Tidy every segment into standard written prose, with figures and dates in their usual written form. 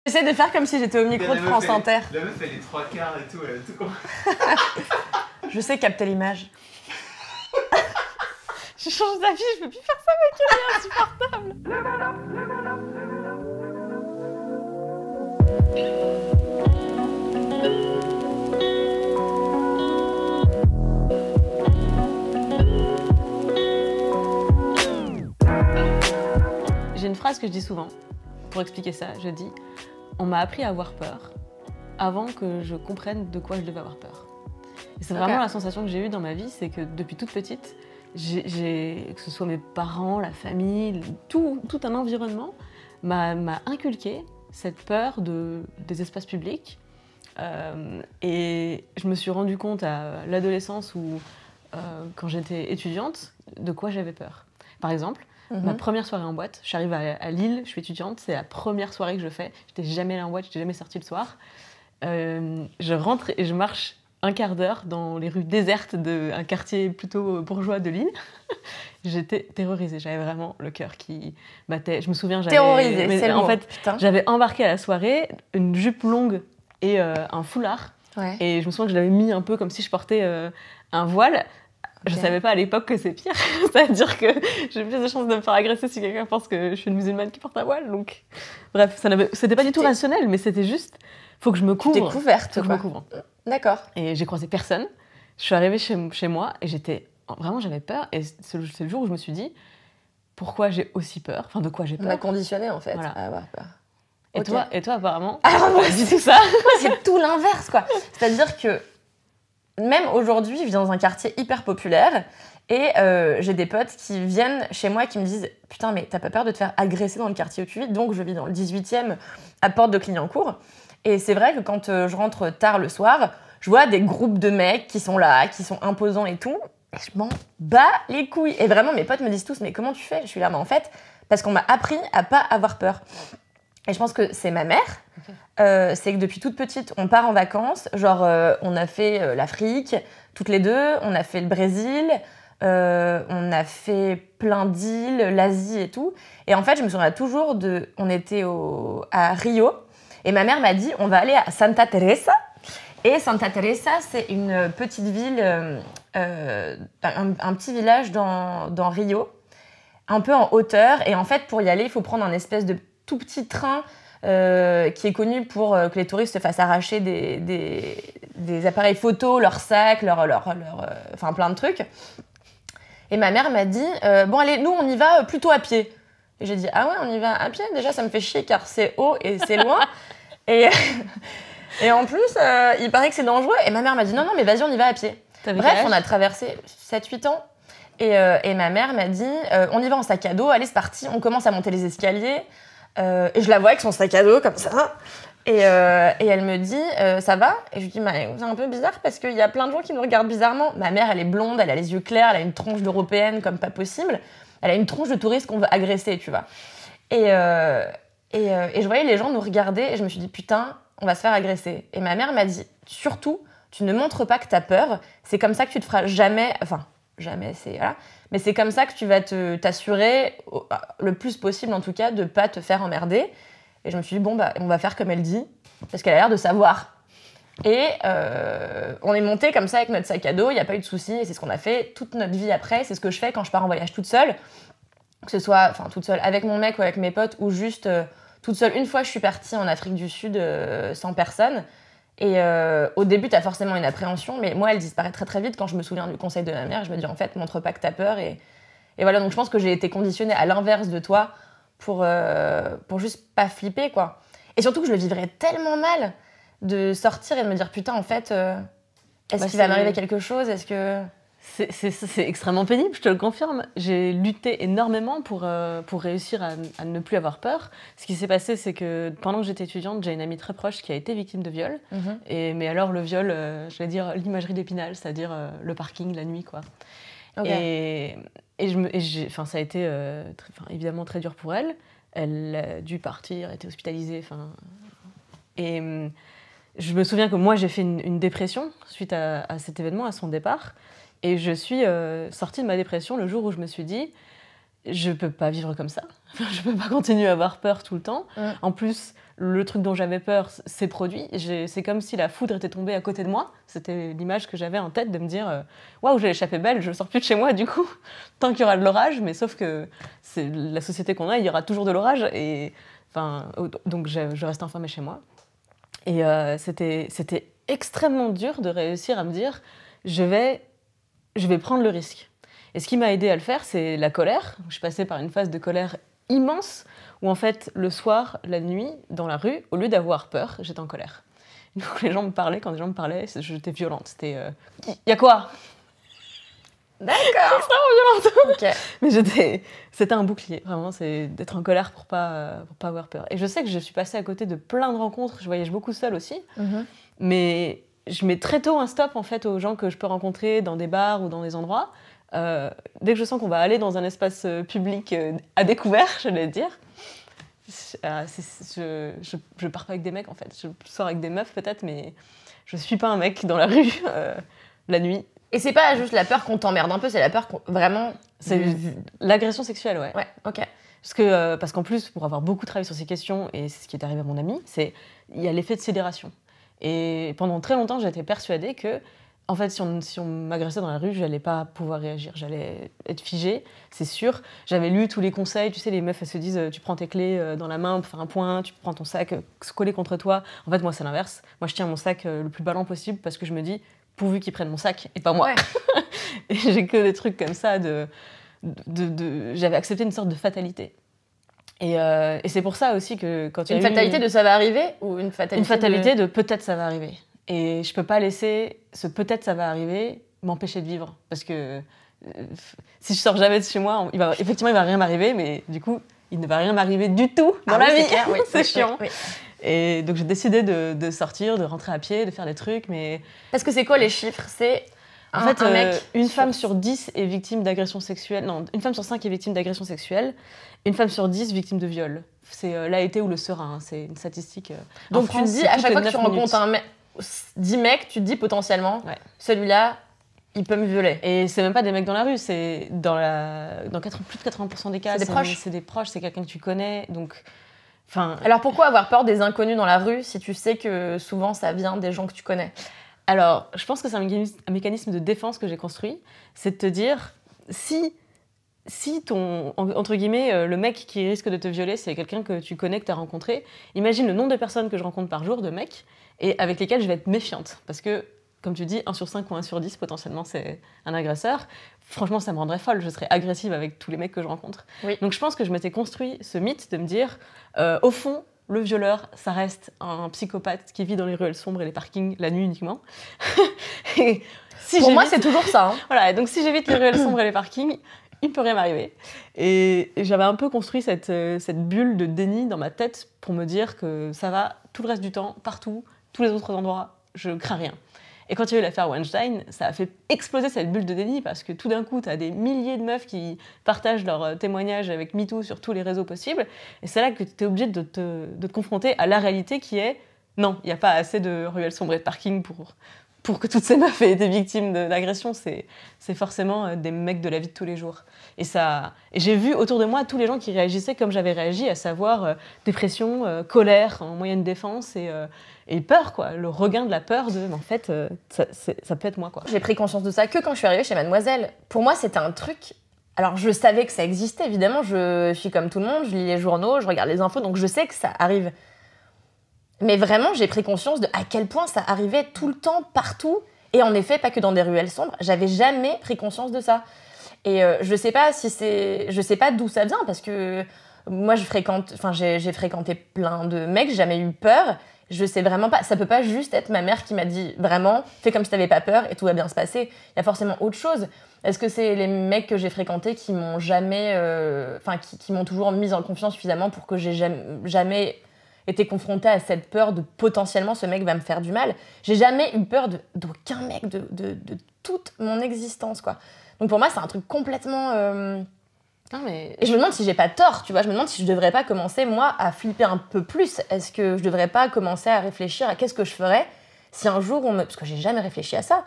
J'essaie de faire comme si j'étais au micro de France Inter. La meuf, elle est 3/4 et tout, elle a tout compris. Je sais capter l'image. Je change d'avis, je peux plus faire ça, mec, elle est insupportable. J'ai une phrase que je dis souvent, pour expliquer ça, je dis « On m'a appris à avoir peur avant que je comprenne de quoi je devais avoir peur ». Et c'est vraiment la sensation que j'ai eue dans ma vie, c'est que depuis toute petite, que ce soit mes parents, la famille, tout un environnement m'a inculqué cette peur des espaces publics. Et je me suis rendu compte à l'adolescence ou quand j'étais étudiante, de quoi j'avais peur. Par exemple, ma première soirée en boîte, j'arrive à Lille, je suis étudiante, c'est la première soirée que je fais. J'étais jamais allée en boîte, j'étais jamais sortie le soir. Je rentre et je marche un quart d'heure dans les rues désertes d'un quartier plutôt bourgeois de Lille. J'étais terrorisée, j'avais vraiment le cœur qui battait. Je me souviens, terrorisée, c'est le mot. En fait, j'avais embarqué à la soirée une jupe longue et un foulard. Ouais. Et je me souviens que je l'avais mis un peu comme si je portais un voile. Je savais pas à l'époque que c'est pire. C'est-à-dire que j'ai plus de chances de me faire agresser si quelqu'un pense que je suis une musulmane qui porte un voile. Donc, bref, c'était pas du tout rationnel, mais c'était juste, faut que je me couvre. Tu t'es couverte, faut que je me couvre. D'accord. Et j'ai croisé personne. Je suis arrivée chez moi et vraiment, j'avais peur. Et c'est le jour où je me suis dit, pourquoi j'ai aussi peur? Enfin, de quoi j'ai peur? On m'a conditionné en fait voilà. à avoir peur. Et toi, apparemment, dis tout ça. C'est tout l'inverse, quoi. C'est-à-dire que même aujourd'hui, je vis dans un quartier hyper populaire et j'ai des potes qui viennent chez moi et qui me disent « Putain, mais t'as pas peur de te faire agresser dans le quartier où tu vis ?» Donc, je vis dans le 18e, à Porte de Clignancourt. Et c'est vrai que quand je rentre tard le soir, je vois des groupes de mecs qui sont là, qui sont imposants et tout. Et je m'en bats les couilles. Et vraiment, mes potes me disent tous « Mais comment tu fais ?» Je suis là, mais en fait, parce qu'on m'a appris à pas avoir peur. Et je pense que c'est ma mère. C'est que depuis toute petite, on part en vacances. Genre, on a fait l'Afrique, toutes les deux. On a fait le Brésil. On a fait plein d'îles, l'Asie et tout. Et en fait, je me souviens toujours on était à Rio. Et ma mère m'a dit, on va aller à Santa Teresa. Et Santa Teresa, c'est une petite ville, un petit village dans Rio, un peu en hauteur. Et en fait, pour y aller, il faut prendre un espèce de tout petit train qui est connu pour que les touristes se fassent arracher des appareils photos, leurs sacs, enfin plein de trucs. Et ma mère m'a dit bon allez, nous on y va plutôt à pied. Et j'ai dit ah ouais, on y va à pied? Déjà ça me fait chier car c'est haut et c'est loin. et en plus il paraît que c'est dangereux. Et ma mère m'a dit non mais vas-y on y va à pied. Bref, on a traversé 7-8 ans. Et ma mère m'a dit on y va en sac à dos, allez c'est parti, on commence à monter les escaliers. Et je la vois avec son sac à dos comme ça. Et elle me dit ça va? Et je lui dis c'est un peu bizarre parce qu'il y a plein de gens qui nous regardent bizarrement. Ma mère, elle est blonde, elle a les yeux clairs, elle a une tronche d'européenne comme pas possible. Elle a une tronche de touriste qu'on veut agresser, tu vois. Et je voyais les gens nous regarder et je me suis dit putain, on va se faire agresser. Et ma mère m'a dit surtout, tu ne montres pas que t'as peur. C'est comme ça que tu te feras jamais... Enfin, jamais, c'est... Voilà. Mais c'est comme ça que tu vas t'assurer, le plus possible en tout cas, de ne pas te faire emmerder. Et je me suis dit, bon, bah, on va faire comme elle dit, parce qu'elle a l'air de savoir. Et on est monté comme ça avec notre sac à dos, il n'y a pas eu de souci, et c'est ce qu'on a fait toute notre vie après. C'est ce que je fais quand je pars en voyage toute seule, que ce soit toute seule avec mon mec ou avec mes potes, ou juste toute seule. Une fois, je suis partie en Afrique du Sud sans personne. Et au début, t'as forcément une appréhension, mais moi, elle disparaît très très vite quand je me souviens du conseil de ma mère. Je me dis, en fait, montre pas que t'as peur. Et voilà, donc je pense que j'ai été conditionnée à l'inverse de toi pour juste pas flipper, quoi. Et surtout que je le vivrais tellement mal de sortir et de me dire, putain, en fait, est-ce qu'il va m'arriver quelque chose? Est-ce que... C'est extrêmement pénible, je te le confirme. J'ai lutté énormément pour réussir à ne plus avoir peur. Ce qui s'est passé, c'est que pendant que j'étais étudiante, j'ai une amie très proche qui a été victime de viol. Mais alors le viol, je vais dire l'imagerie d'Épinal, c'est-à-dire le parking la nuit, quoi. Okay. Ça a été évidemment très dur pour elle. Elle a dû partir, était hospitalisée. Et je me souviens que moi, j'ai fait une dépression suite à cet événement, à son départ. Et je suis sortie de ma dépression le jour où je me suis dit je peux pas vivre comme ça. Je peux pas continuer à avoir peur tout le temps. En plus, le truc dont j'avais peur s'est produit. C'est comme si la foudre était tombée à côté de moi. C'était l'image que j'avais en tête de me dire waouh, j'ai échappé belle, je sors plus de chez moi du coup. Tant qu'il y aura de l'orage, mais sauf que c'est la société qu'on a, il y aura toujours de l'orage. Et donc je reste enfermée chez moi. Et c'était extrêmement dur de réussir à me dire je vais prendre le risque. Et ce qui m'a aidée à le faire, c'est la colère. Je suis passée par une phase de colère immense où en fait, le soir, la nuit, dans la rue, au lieu d'avoir peur, j'étais en colère. Donc les gens me parlaient, quand les gens me parlaient, j'étais violente. C'était y a quoi? D'accord. C'est extrêmement violente. Okay. Mais c'était un bouclier, vraiment, c'est d'être en colère pour pas avoir peur. Et je sais que je suis passée à côté de plein de rencontres, je voyage beaucoup seule aussi, mais je mets très tôt un stop en fait aux gens que je peux rencontrer dans des bars ou dans des endroits. Dès que je sens qu'on va aller dans un espace public à découvert, j'allais dire, je pars pas avec des mecs en fait. Je sors avec des meufs peut-être, mais je suis pas un mec dans la rue la nuit. Et c'est pas juste la peur qu'on t'emmerde un peu, c'est la peur vraiment... C'est l'agression sexuelle, ouais. Ouais, ok. Parce qu'en plus, pour avoir beaucoup travaillé sur ces questions, et c'est ce qui est arrivé à mon ami, il y a l'effet de sidération. Et pendant très longtemps, j'étais persuadée que en fait, si on m'agressait dans la rue, j'allais pas pouvoir réagir, j'allais être figée, c'est sûr. J'avais lu tous les conseils, tu sais, les meufs, elles se disent, tu prends tes clés dans la main pour faire un point, tu prends ton sac collé contre toi. En fait, moi, c'est l'inverse. Moi, je tiens mon sac le plus ballant possible parce que je me dis, pourvu qu'ils prennent mon sac et pas moi. Ouais. Et j'ai que des trucs comme ça j'avais accepté une sorte de fatalité. Et c'est pour ça aussi que quand il y a une fatalité de ça va arriver ou une fatalité de peut-être ça va arriver. Et je peux pas laisser ce peut-être ça va arriver m'empêcher de vivre. Parce que si je sors jamais de chez moi, effectivement, il va rien m'arriver, mais du coup, il ne va rien m'arriver du tout dans la vie. C'est chiant. Oui. Et donc, j'ai décidé de sortir, de rentrer à pied, de faire des trucs, mais... Parce que c'est quoi les chiffres? C'est en fait, un mec une femme sur 10 est victime d'agression sexuelle. Non, une femme sur 5 est victime d'agression sexuelle. Une femme sur 10 victime de viol. C'est l'AET ou le sera, hein, c'est une statistique. Donc tu te dis, à chaque fois que tu rencontres 10 mecs, tu te dis potentiellement, celui-là, il peut me violer. Et c'est même pas des mecs dans la rue, c'est plus de 80% des cas, c'est des proches. C'est des proches, c'est quelqu'un que tu connais. Donc, alors pourquoi avoir peur des inconnus dans la rue si tu sais que souvent ça vient des gens que tu connais? Alors, je pense que c'est un mécanisme de défense que j'ai construit, c'est de te dire, si ton, entre guillemets, le mec qui risque de te violer, c'est quelqu'un que tu connais, que tu as rencontré, imagine le nombre de personnes que je rencontre par jour, de mecs, et avec lesquels je vais être méfiante. Parce que, comme tu dis, 1 sur 5 ou 1 sur 10, potentiellement, c'est un agresseur. Franchement, ça me rendrait folle. Je serais agressive avec tous les mecs que je rencontre. Oui. Donc, je pense que je m'étais construit ce mythe de me dire, au fond, le violeur, ça reste un psychopathe qui vit dans les ruelles sombres et les parkings la nuit uniquement. Et pour moi, c'est toujours ça. Hein. Voilà, et donc si j'évite les ruelles sombres et les parkings, il ne peut rien m'arriver. Et j'avais un peu construit cette bulle de déni dans ma tête pour me dire que ça va tout le reste du temps, partout, tous les autres endroits, je crains rien. Et quand il y a eu l'affaire Weinstein, ça a fait exploser cette bulle de déni parce que tout d'un coup, tu as des milliers de meufs qui partagent leurs témoignages avec MeToo sur tous les réseaux possibles. Et c'est là que tu es obligé de te confronter à la réalité qui est non, il n'y a pas assez de ruelles sombres et de parking pour que toutes ces meufs aient été victimes d'agression. C'est forcément des mecs de la vie de tous les jours. Et j'ai vu autour de moi tous les gens qui réagissaient comme j'avais réagi, à savoir dépression, colère en moyenne défense et peur, quoi. Le regain de la peur de, en fait, ça peut être moi, quoi. J'ai pris conscience de ça que quand je suis arrivée chez Mademoiselle. Pour moi, c'était un truc... Alors, je savais que ça existait, évidemment. Je suis comme tout le monde, je lis les journaux, je regarde les infos, donc je sais que ça arrive. Mais vraiment, j'ai pris conscience de à quel point ça arrivait tout le temps, partout. Et en effet, pas que dans des ruelles sombres. J'avais jamais pris conscience de ça. Et je sais pas d'où ça vient, parce que moi, j'ai fréquenté plein de mecs, j'ai jamais eu peur. Je sais vraiment pas, ça peut pas juste être ma mère qui m'a dit vraiment, fais comme si t'avais pas peur et tout va bien se passer. Il y a forcément autre chose. Est-ce que c'est les mecs que j'ai fréquentés qui m'ont jamais, qui m'ont toujours mise en confiance suffisamment pour que j'ai jamais été confrontée à cette peur de potentiellement ce mec va me faire du mal? J'ai jamais eu peur d'aucun mec de toute mon existence, quoi. Donc pour moi, c'est un truc complètement... Non, mais... Et je me demande si j'ai pas tort, tu vois. Je me demande si je devrais pas commencer, moi, à flipper un peu plus. Est-ce que je devrais pas commencer à réfléchir à qu'est-ce que je ferais si un jour on me... Parce que j'ai jamais réfléchi à ça.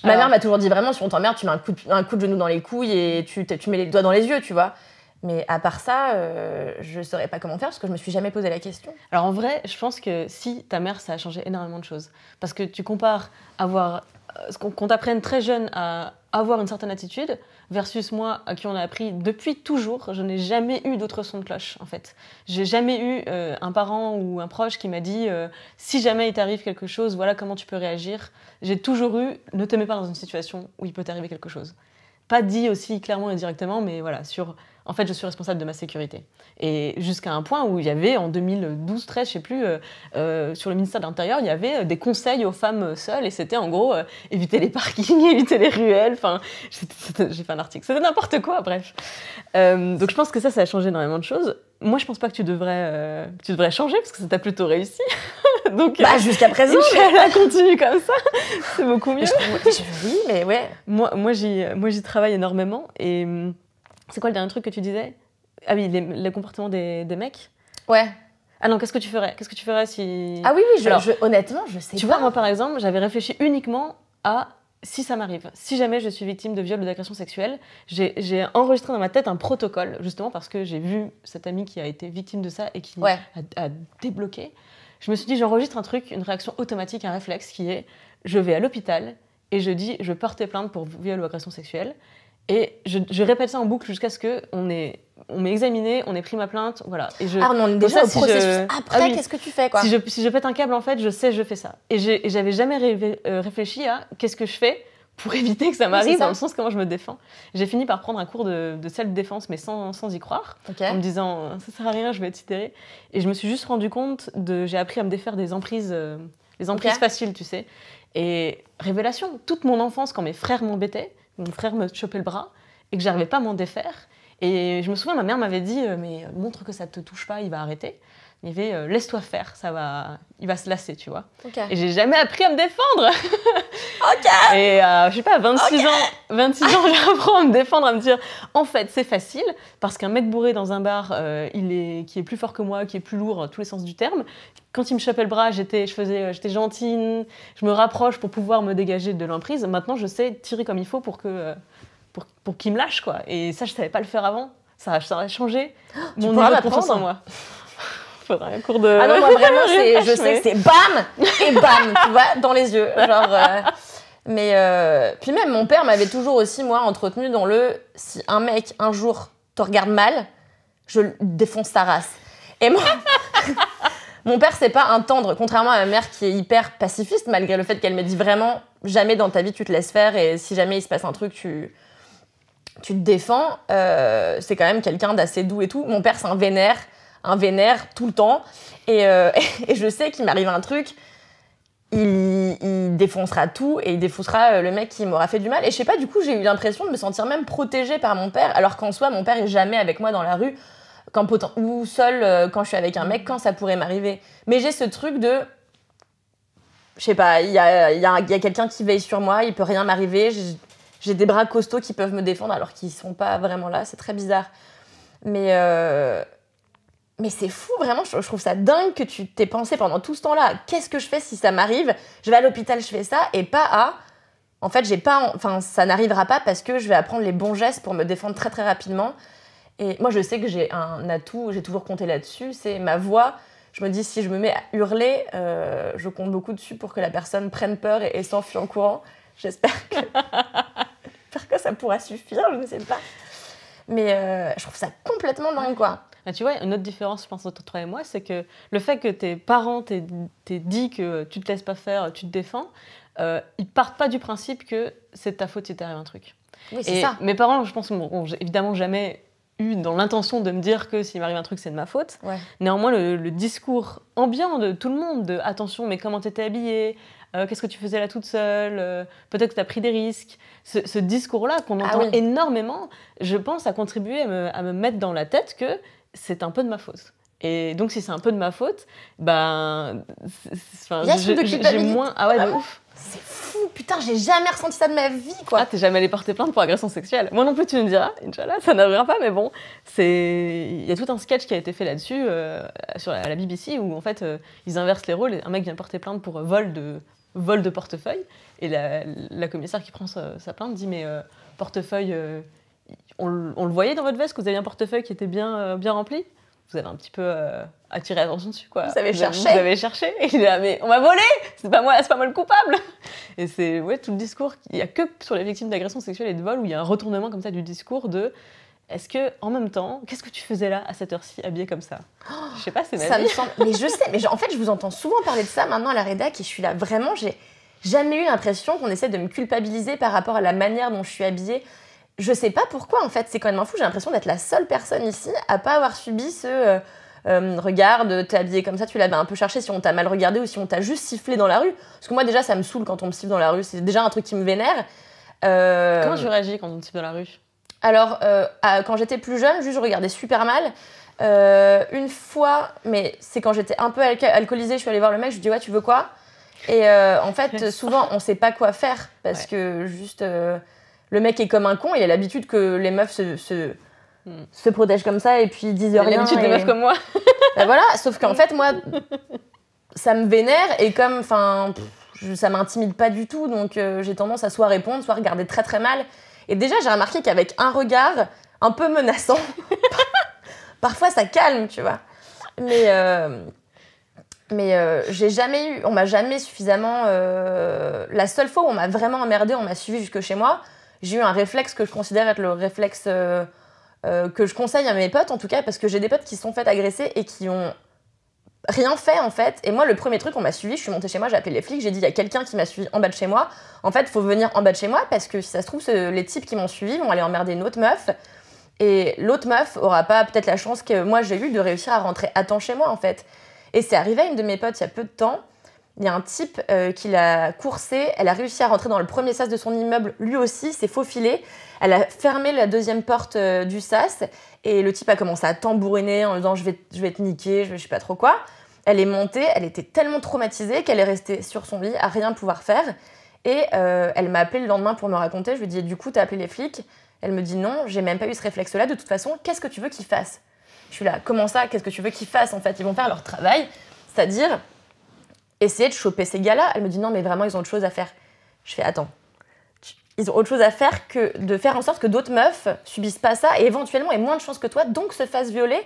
Ma mère m'a toujours dit vraiment, si on t'emmerde, tu mets un coup de genou dans les couilles et tu mets les doigts dans les yeux, tu vois. Mais à part ça, je saurais pas comment faire parce que je me suis jamais posé la question. Alors en vrai, je pense que si ta mère, ça a changé énormément de choses. Parce que tu compares qu'on t'apprenne très jeune à avoir une certaine attitude versus moi, à qui on a appris depuis toujours. Je n'ai jamais eu d'autre son de cloche, en fait. J'ai jamais eu un parent ou un proche qui m'a dit si jamais il t'arrive quelque chose, voilà comment tu peux réagir. J'ai toujours eu ne te mets pas dans une situation où il peut t'arriver quelque chose. Pas dit aussi clairement et directement, mais voilà, en fait, je suis responsable de ma sécurité. Et jusqu'à un point où il y avait, en 2012-13, je sais plus, sur le ministère de l'Intérieur, il y avait des conseils aux femmes seules, et c'était en gros éviter les parkings, éviter les ruelles, enfin, j'ai fait un article, c'était n'importe quoi, bref. Donc je pense que ça a changé énormément de choses. Moi, je pense pas que tu devrais changer, parce que ça t'a plutôt réussi. Donc, jusqu'à présent. Elle continue comme ça, c'est beaucoup mieux. Oui, mais ouais. Moi, j'y travaille énormément, et... C'est quoi le dernier truc que tu disais? Ah oui, le comportement des mecs. Ouais. Ah non, qu'est-ce que tu ferais? Qu'est-ce que tu ferais si... Ah oui, honnêtement, je sais pas. Tu vois, moi par exemple, j'avais réfléchi uniquement à si ça m'arrive. Si jamais je suis victime de viol ou d'agression sexuelle, j'ai enregistré dans ma tête un protocole, justement parce que j'ai vu cette amie qui a été victime de ça et qui a débloqué. Je me suis dit, j'enregistre un truc, une réaction automatique, un réflexe qui est, je vais à l'hôpital et je dis, je porte plainte pour viol ou agression sexuelle. Et je répète ça en boucle jusqu'à ce qu'on m'ait examiné, on ait pris ma plainte, voilà. Et on est déjà au processus. Après, qu'est-ce que tu fais, quoi? Si je pète un câble, en fait, je fais ça. Et j'avais jamais réfléchi à qu'est-ce que je fais pour éviter que ça m'arrive, dans le sens comment je me défends. J'ai fini par prendre un cours de self-défense, mais sans y croire, en me disant ça sert à rien, je vais être sidérée. Et je me suis juste rendu compte j'ai appris à me défaire des emprises, faciles, tu sais. Et révélation, toute mon enfance, quand mes frères m'embêtaient, mon frère me chopait le bras et que j'arrivais pas à m'en défaire. Et je me souviens, ma mère m'avait dit mais montre que ça te touche pas, il va arrêter. Il y avait laisse-toi faire, il va se lasser, tu vois. Et j'ai jamais appris à me défendre. Et je sais pas, 26 ans, j'apprends à me défendre, à me dire en fait c'est facile parce qu'un mec bourré dans un bar, qui est plus fort que moi, qui est plus lourd dans tous les sens du terme. Quand il me chopait le bras, j'étais gentille, je me rapproche pour pouvoir me dégager de l'emprise. Maintenant, je sais tirer comme il faut pour qu'il me lâche, quoi. Et ça, je savais pas le faire avant. Ça a changé mon niveau de confiance en moi. Faudrait un cours de... Ah non, moi vraiment, je sais que c'est bam et bam, tu vois, dans les yeux. Genre, mais puis même, mon père m'avait toujours aussi, moi, entretenu dans si un mec, un jour, te regarde mal, je défonce sa race. Et moi... Mon père, c'est pas un tendre, contrairement à ma mère qui est hyper pacifiste, malgré le fait qu'elle me dit vraiment jamais dans ta vie tu te laisses faire et si jamais il se passe un truc, tu te défends. C'est quand même quelqu'un d'assez doux et tout. Mon père, c'est un vénère tout le temps. Et je sais qu'il m'arrive un truc, il défoncera tout et il défoncera le mec qui m'aura fait du mal. Et je sais pas, du coup, j'ai eu l'impression de me sentir même protégée par mon père, alors qu'en soi, mon père est jamais avec moi dans la rue. Ou seule quand je suis avec un mec, quand ça pourrait m'arriver. Mais j'ai ce truc de... Je sais pas, il y a quelqu'un qui veille sur moi, il peut rien m'arriver, j'ai des bras costauds qui peuvent me défendre alors qu'ils sont pas vraiment là, c'est très bizarre. Mais c'est fou, vraiment, je trouve ça dingue que tu t'aies pensé pendant tout ce temps-là. Qu'est-ce que je fais si ça m'arrive? Je vais à l'hôpital, je fais ça, et pas à... En fait, ça n'arrivera pas parce que je vais apprendre les bons gestes pour me défendre très très rapidement. Et moi, je sais que j'ai un atout, j'ai toujours compté là-dessus, c'est ma voix. Je me dis, si je me mets à hurler, je compte beaucoup dessus pour que la personne prenne peur et s'enfuit en courant. J'espère que ça pourra suffire, je ne sais pas. Mais je trouve ça complètement dingue, quoi. Ah, tu vois, une autre différence, je pense, entre toi et moi, c'est que le fait que tes parents t'aient dit que tu te laisses pas faire, tu te défends, ils partent pas du principe que c'est de ta faute si t'arrive un truc. Oui, c'est ça. Mes parents, je pense, n'ont évidemment jamais eu dans l'intention de me dire que s'il m'arrive un truc, c'est de ma faute. Ouais. Néanmoins, le discours ambiant de tout le monde, de attention, mais comment t'étais habillée, qu'est-ce que tu faisais là toute seule, peut-être que t'as pris des risques. Ce discours-là qu'on entend énormément, je pense, a contribué à me mettre dans la tête que c'est un peu de ma faute. Et donc, si c'est un peu de ma faute, ben... j'ai moins... Ah ouais, de ouf. C'est fou, putain, j'ai jamais ressenti ça de ma vie, quoi. Ah, t'es jamais allé porter plainte pour agression sexuelle? Moi non plus, tu me diras, Inch'Allah, ça n'arrivera pas, mais bon, il y a tout un sketch qui a été fait là-dessus, à la BBC, où en fait, ils inversent les rôles, et un mec vient porter plainte pour vol de portefeuille, et la commissaire qui prend sa plainte dit, mais portefeuille... on le voyait dans votre veste que vous aviez un portefeuille qui était bien rempli. Vous avez un petit peu attiré l'attention dessus, quoi. Vous avez cherché. Vous avez cherché. Et il est là, mais on m'a volé. C'est pas moi le coupable. Et c'est tout le discours. Il y a que sur les victimes d'agressions sexuelles et de vol où il y a un retournement comme ça du discours de. Est-ce que, en même temps, qu'est-ce que tu faisais là à cette heure-ci, habillée comme ça? Je sais pas, c'est ma Ça vie. me semble... Mais je sais, mais en fait, je vous entends souvent parler de ça maintenant à la rédac et je suis là, vraiment, j'ai jamais eu l'impression qu'on essaie de me culpabiliser par rapport à la manière dont je suis habillée. Je sais pas pourquoi, en fait, c'est quand même fou. J'ai l'impression d'être la seule personne ici à pas avoir subi ce regarde, t'es habillée comme ça, tu l'avais un peu cherché si on t'a mal regardé ou si on t'a juste sifflé dans la rue. Parce que moi, déjà, ça me saoule quand on me siffle dans la rue. C'est déjà un truc qui me vénère. Comment tu réagis quand on te siffle dans la rue? Alors, quand j'étais plus jeune, juste je regardais super mal. Une fois, mais c'est quand j'étais un peu alcoolisée, je suis allée voir le mec, je lui dis ouais, tu veux quoi? Et en fait, souvent, on sait pas quoi faire parce que juste le mec est comme un con, il a l'habitude que les meufs se protègent comme ça et puis disent rien. L'habitude des meufs comme moi. Ben voilà, sauf qu'en fait, moi, ça me vénère et comme, enfin, ça m'intimide pas du tout, donc j'ai tendance à soit répondre, soit regarder très très mal. Et déjà, j'ai remarqué qu'avec un regard un peu menaçant, parfois ça calme, tu vois. Mais j'ai jamais eu, on m'a jamais suffisamment. La seule fois où on m'a vraiment emmerdée, on m'a suivi jusque chez moi, j'ai eu un réflexe que je considère être le réflexe que je conseille à mes potes, en tout cas, parce que j'ai des potes qui se sont fait agresser et qui ont rien fait en fait. Et moi, le premier truc, on m'a suivi, je suis montée chez moi, j'ai appelé les flics, j'ai dit il y a quelqu'un qui m'a suivi en bas de chez moi. En fait, il faut venir en bas de chez moi parce que si ça se trouve, les types qui m'ont suivi vont aller emmerder une autre meuf. Et l'autre meuf aura pas peut-être la chance que moi j'ai eu de réussir à rentrer à temps chez moi en fait. Et c'est arrivé à une de mes potes il y a peu de temps. Il y a un type qui l'a coursée, elle a réussi à rentrer dans le premier sas de son immeuble, lui aussi, s'est faufilé. Elle a fermé la deuxième porte du sas et le type a commencé à tambouriner en disant je vais te niquer, je sais pas trop quoi. Elle est montée, elle était tellement traumatisée qu'elle est restée sur son lit à rien pouvoir faire. Et elle m'a appelé le lendemain pour me raconter. Je lui ai dit du coup t'as appelé les flics? Elle me dit non, j'ai même pas eu ce réflexe-là. De toute façon, qu'est-ce que tu veux qu'ils fassent? Je suis là, comment ça? Qu'est-ce que tu veux qu'ils fassent en fait? Ils vont faire leur travail, c'est-à-dire essayer de choper ces gars-là. Elle me dit non, mais vraiment, ils ont autre chose à faire. Je fais attends. Ils ont autre chose à faire que de faire en sorte que d'autres meufs subissent pas ça et éventuellement aient moins de chance que toi, donc se fassent violer.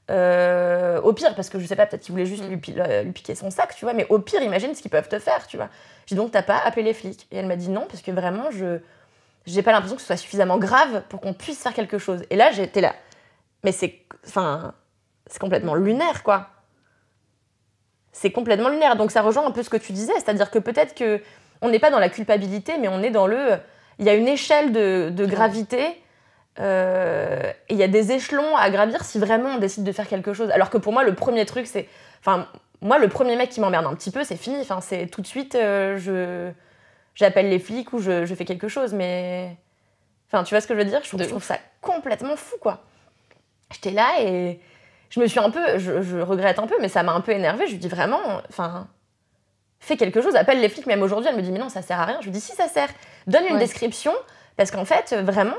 Au pire, parce que je sais pas, peut-être qu'ils voulaient juste lui piquer son sac, tu vois, mais au pire, imagine ce qu'ils peuvent te faire, tu vois. J'ai dit donc, t'as pas appelé les flics? Et elle m'a dit non, parce que vraiment, j'ai pas l'impression que ce soit suffisamment grave pour qu'on puisse faire quelque chose. Et là, j'étais là. Mais c'est complètement lunaire, quoi. C'est complètement lunaire. Donc ça rejoint un peu ce que tu disais, c'est-à-dire que peut-être qu'on n'est pas dans la culpabilité, mais on est dans il y a une échelle de gravité et il y a des échelons à gravir si vraiment on décide de faire quelque chose. Alors que pour moi, le premier truc, c'est... Enfin, moi, le premier mec qui m'emmerde un petit peu, c'est fini. Enfin, c'est tout de suite, j'appelle les flics ou je fais quelque chose, mais... Enfin, tu vois ce que je veux dire? Je trouve ça complètement fou, quoi. J'étais là et... Je me suis un peu, je regrette un peu, mais ça m'a un peu énervée. Je lui dis vraiment, enfin, fais quelque chose, appelle les flics. Même aujourd'hui, elle me dit, mais non, ça sert à rien. Je lui dis, si, ça sert. Donne une description, parce qu'en fait, vraiment,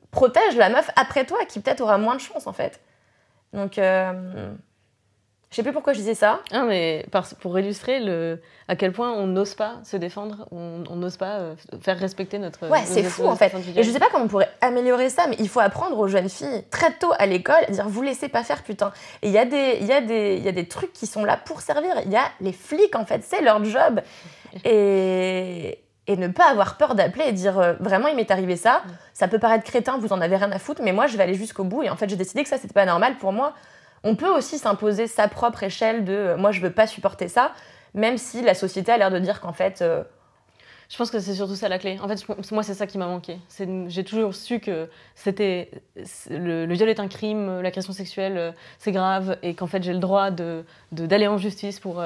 protège la meuf après toi, qui peut-être aura moins de chance, en fait. Donc, je sais plus pourquoi je disais ça. Ah, mais pour illustrer à quel point on n'ose pas se défendre, on n'ose pas faire respecter notre... Ouais, c'est fou en fait. Et je sais pas comment on pourrait améliorer ça, mais il faut apprendre aux jeunes filles très tôt à l'école à dire vous laissez pas faire putain. Et il y a des trucs qui sont là pour servir. Il y a les flics en fait, c'est leur job. Et ne pas avoir peur d'appeler et dire vraiment il m'est arrivé ça. Ça peut paraître crétin, vous en avez rien à foutre, mais moi je vais aller jusqu'au bout. Et en fait j'ai décidé que ça c'était pas normal pour moi. On peut aussi s'imposer sa propre échelle de moi je veux pas supporter ça, même si la société a l'air de dire qu'en fait. Je pense que c'est surtout ça la clé. En fait, moi c'est ça qui m'a manqué. J'ai toujours su que le viol est un crime, l'agression sexuelle c'est grave et qu'en fait j'ai le droit d'aller en justice pour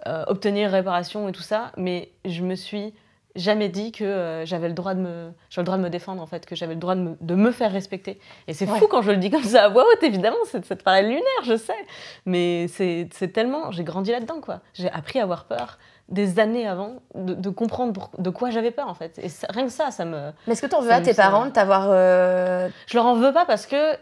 obtenir réparation et tout ça, mais je me suis jamais dit que j'avais le droit de me défendre en fait, que j'avais le droit de me faire respecter. Et c'est fou quand je le dis comme ça à voix haute, évidemment, ça te paraît lunaire, je sais. Mais c'est tellement... J'ai grandi là-dedans, quoi. J'ai appris à avoir peur des années avant de comprendre de quoi j'avais peur, en fait. Et rien que ça me... Mais est-ce que t'en veux à tes parents de t'avoir... Je leur en veux pas parce que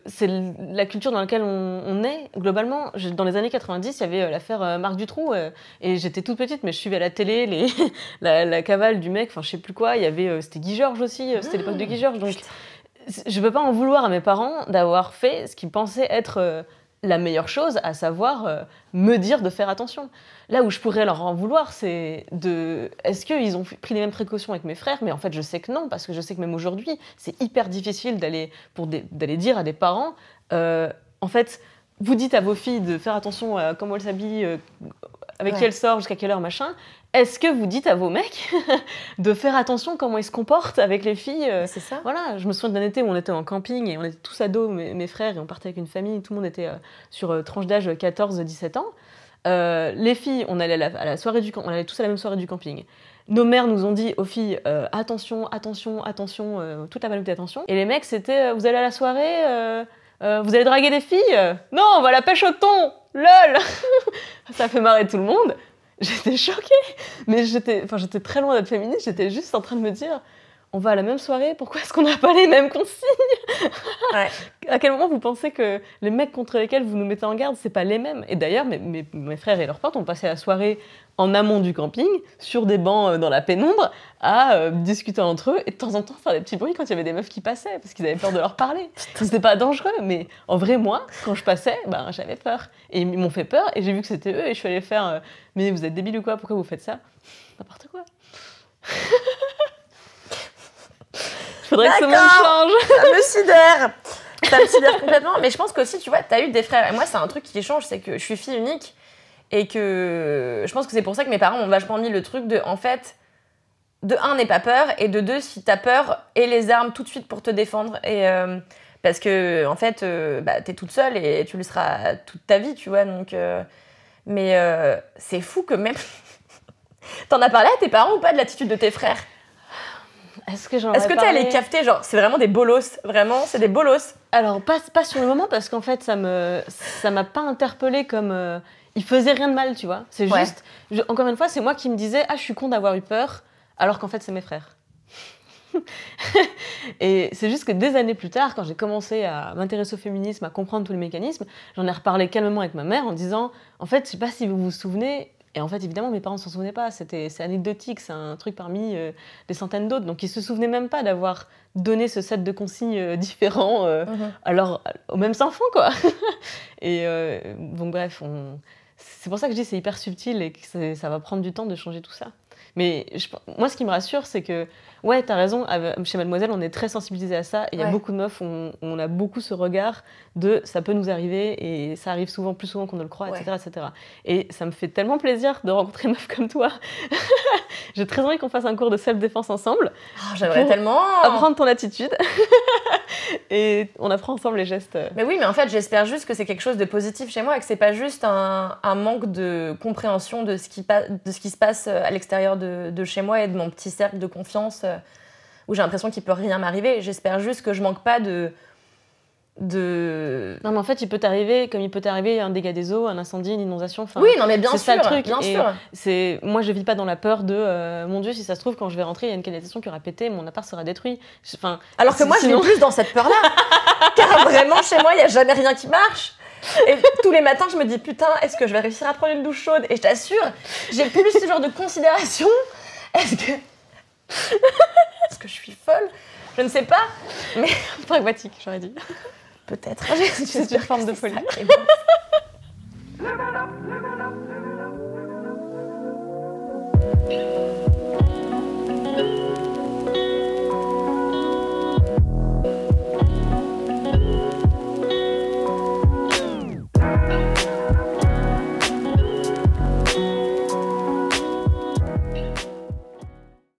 c'est la culture dans laquelle on est. Globalement, dans les années 90, il y avait l'affaire Marc Dutroux et j'étais toute petite, mais je suivais à la télé la cavale du mec, enfin je sais plus quoi. Il y avait... c'était Guy Georges aussi, c'était l'époque de Guy Georges. Donc je peux pas en vouloir à mes parents d'avoir fait ce qu'ils pensaient être la meilleure chose, à savoir me dire de faire attention. Là où je pourrais leur en vouloir, c'est de... Est-ce qu'ils ont pris les mêmes précautions avec mes frères? Mais en fait, je sais que non, parce que je sais que même aujourd'hui, c'est hyper difficile d'aller dire à des parents, en fait, vous dites à vos filles de faire attention à comment elles s'habillent, avec qui elles sortent, jusqu'à quelle heure, machin. Est-ce que vous dites à vos mecs de faire attention comment ils se comportent avec les filles? C'est ça. Voilà, je me souviens d'un été où on était en camping et on était tous ados, mes frères, et on partait avec une famille, tout le monde était sur tranche d'âge 14-17 ans. Les filles, on allait à la soirée on allait tous à la même soirée du camping. Nos mères nous ont dit aux filles attention, attention, attention, toute la valeur d'attention. Et les mecs, c'était vous allez à la soirée, vous allez draguer des filles? Non, on va à la pêche au thon, lol. Ça fait marrer tout le monde. J'étais choquée, mais j'étais très loin d'être féministe, j'étais juste en train de me dire, on va à la même soirée, pourquoi est-ce qu'on n'a pas les mêmes consignes? Ouais. À quel moment vous pensez que les mecs contre lesquels vous nous mettez en garde, c'est pas les mêmes? Et d'ailleurs, mes frères et leurs potes ont passé la soirée en amont du camping, sur des bancs dans la pénombre, à discuter entre eux et de temps en temps faire des petits bruits quand il y avait des meufs qui passaient, parce qu'ils avaient peur de leur parler. C'était pas dangereux, mais en vrai, moi, quand je passais, j'avais peur. Et ils m'ont fait peur, et j'ai vu que c'était eux, et je suis allée faire mais vous êtes débiles ou quoi? Pourquoi vous faites ça? N'importe quoi. Faudrait que ce monde change. Ça me sidère complètement. Mais je pense qu'aussi, tu vois, t'as eu des frères. Et moi, c'est un truc qui change, c'est que je suis fille unique. Et que je pense que c'est pour ça que mes parents m'ont vachement mis le truc de, en fait, de un, n'aie pas peur. Et de deux, si t'as peur, aie les armes tout de suite pour te défendre. Et parce que, en fait, t'es toute seule et tu le seras toute ta vie, tu vois. Donc, mais c'est fou que même... T'en as parlé à tes parents ou pas de l'attitude de tes frères? Est-ce que t'es allée cafeter, genre, c'est vraiment des bolos, vraiment, c'est des bolos? Alors, pas sur le moment, parce qu'en fait, ça m'a pas interpellée comme... ils faisaient rien de mal, tu vois. C'est juste... encore une fois, c'est moi qui me disais, je suis con d'avoir eu peur, alors qu'en fait, c'est mes frères. Et c'est juste que des années plus tard, quand j'ai commencé à m'intéresser au féminisme, à comprendre tous les mécanismes, j'en ai reparlé calmement avec ma mère en disant, en fait, je sais pas si vous vous souvenez... Et en fait, évidemment, mes parents ne s'en souvenaient pas. C'est anecdotique, c'est un truc parmi des centaines d'autres. Donc, ils ne se souvenaient même pas d'avoir donné ce set de consignes différents aux mêmes enfants, quoi. Et donc, bref, c'est pour ça que je dis que c'est hyper subtil et que ça va prendre du temps de changer tout ça. Mais moi, ce qui me rassure, c'est que, ouais, t'as raison, chez Mademoiselle, on est très sensibilisés à ça. Et il y a beaucoup de meufs, on a beaucoup ce regard de ça peut nous arriver et ça arrive souvent, plus souvent qu'on ne le croit, etc., etc. Et ça me fait tellement plaisir de rencontrer une meuf comme toi. J'ai très envie qu'on fasse un cours de self-défense ensemble. Oh, j'aimerais tellement apprendre ton attitude. Et on apprend ensemble les gestes. Mais oui, mais en fait, j'espère juste que c'est quelque chose de positif chez moi et que c'est pas juste un manque de compréhension de ce qui se passe à l'extérieur de chez moi et de mon petit cercle de confiance où j'ai l'impression qu'il peut rien m'arriver. J'espère juste que je manque pas de... Non, mais en fait, il peut t'arriver, comme il peut t'arriver un dégât des eaux, un incendie, une inondation. Oui, non, mais bien sûr, c'est ça le truc. Bien sûr. Moi, je vis pas dans la peur de mon Dieu, si ça se trouve, quand je vais rentrer, il y a une canalisation qui aura pété, mon appart sera détruit. Alors que moi, je vis plus dans cette peur-là. Car vraiment, chez moi, il n'y a jamais rien qui marche. Et tous les matins, je me dis, putain, est-ce que je vais réussir à prendre une douche chaude? Et je t'assure, j'ai plus ce genre de considération. Est-ce que je suis folle? Je ne sais pas. Mais pragmatique, j'aurais dit. Peut-être. C'est une forme de folie. Ça,